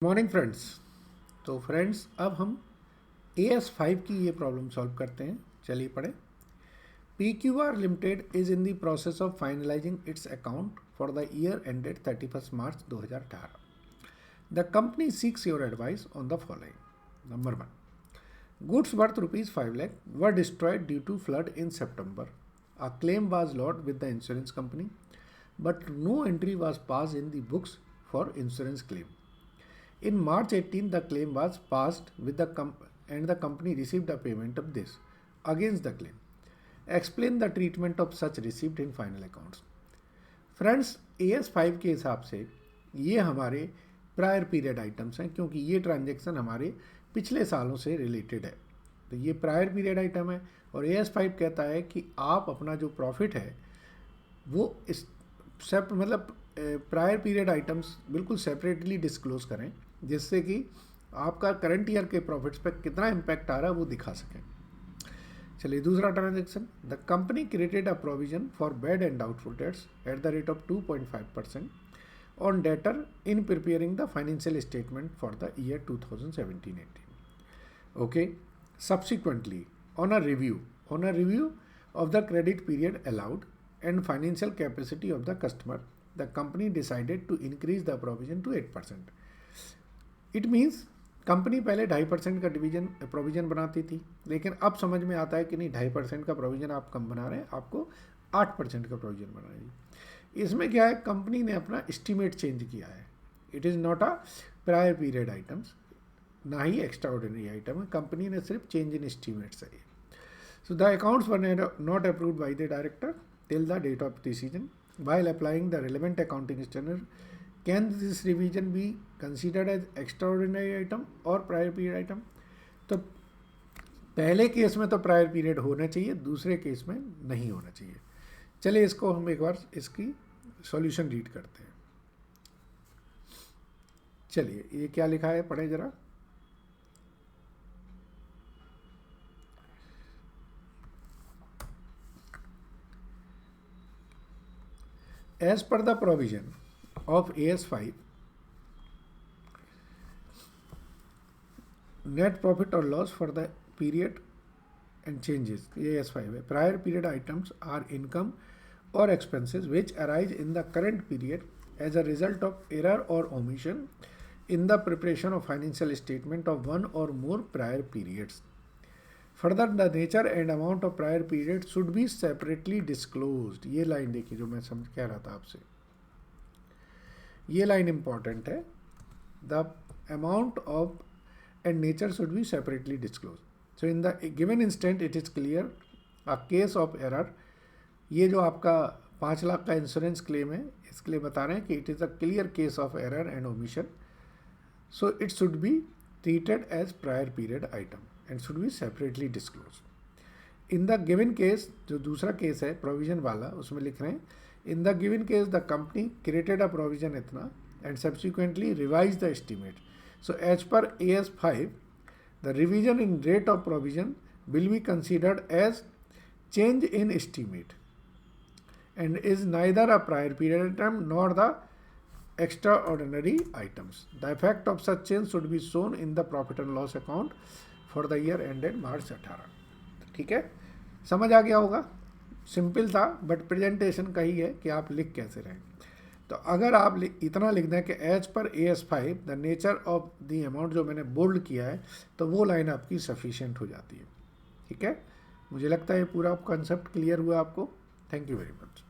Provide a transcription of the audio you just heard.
Morning friends. तो friends अब हम AS5 की ये प्रॉब्लम सॉल्व करते हैं। चलिए पढ़ें। PQR limited is in the process of finalizing its account for the year ended 31 March 2018। The company seeks your advice on the following. Number 1, goods worth rupees 5 lakh were destroyed due to flood in September. A claim was lodged with the insurance company, but no entry was passed in the books for insurance claim. In March 18, the claim was passed with and the company received a payment of this against the claim. Explain the treatment of such received in final accounts. Friends, AS5 के हिसाब से ये हमारे prior period items हैं, क्योंकि ये transaction हमारे पिछले सालों से रिलेटेड है। तो ये प्रायर पीरियड आइटम है और AS5 कहता है कि आप अपना जो प्रॉफिट है वो इस मतलब प्रायर पीरियड आइटम्स बिल्कुल सेपरेटली डिस्क्लोज करें, जिससे कि आपका करंट ईयर के प्रॉफिट्स पर कितना इम्पैक्ट आ रहा है वो दिखा सकें। चलिए दूसरा transaction. The company created a provision for bad and doubtful debts at the rate of 2.5% on debtor in preparing the financial statement for the year 2017-18। Okay. Subsequently on a review of the credit period allowed and financial capacity of the customer, the company decided to increase the provision to 8%. It means company पहले 2.5% का provision बनाती थी, लेकिन अब समझ में आता है कि नहीं, 2.5% का प्रोविजन आप कम बना रहे हैं, आपको 8% का प्रोविजन बनाना है। इसमें क्या है, कंपनी ने अपना एस्टीमेट चेंज किया है। It is not a prior period items, ना ही एक्स्ट्रा ऑर्डिनरी आइटम है, कंपनी ने सिर्फ चेंज इन एस्टीमेट्स है। So the accounts were not approved by the director till the date of decision. While applying the relevant accounting standard, can this revision be considered as extraordinary item or prior period item? तो पहले case में तो prior period होना चाहिए, दूसरे case में नहीं होना चाहिए। चलिए इसको हम एक बार इसकी सॉल्यूशन रीड करते हैं। चलिए ये क्या लिखा है, पढ़े जरा। As per the provision of AS5, net profit or loss for the period and changes, AS5 है, prior period items are income or expenses which arise in the current period as a result of error or omission in the preparation of financial statement of one or more prior periods. Further, the nature and amount of prior period should be separately disclosed. ये line देखिए जो मैं समझ कह रहा था आपसे, ये लाइन इंपॉर्टेंट है। The amount of and nature should be separately disclosed. So in the given instant it is clear a case of error. ये जो आपका 5 लाख का इंश्योरेंस क्लेम है, इसके लिए बता रहे हैं कि it is a clear case of error and omission, so it should be treated as prior period item and should be separately disclosed. In the given case, जो दूसरा केस है प्रोविजन वाला, उसमें लिख रहे हैं in the given case the company created a provision इतना and subsequently revised the estimate. So as per AS5, the revision in rate of provision will be considered as change in estimate and is neither a prior period item nor the extraordinary items. The effect of such change should be shown in the profit and loss account for the year ended March 18। ठीक है, समझ आ गया होगा। Simple था, but presentation का ही है कि आप लिख कैसे रहें। तो अगर आप इतना लिख दें कि as per AS5 the nature of the amount, जो मैंने बोल्ड किया है, तो वो लाइन आपकी सफिशिएंट हो जाती है। ठीक है, मुझे लगता है पूरा कंसेप्ट क्लियर हुआ आपको। Thank you very much.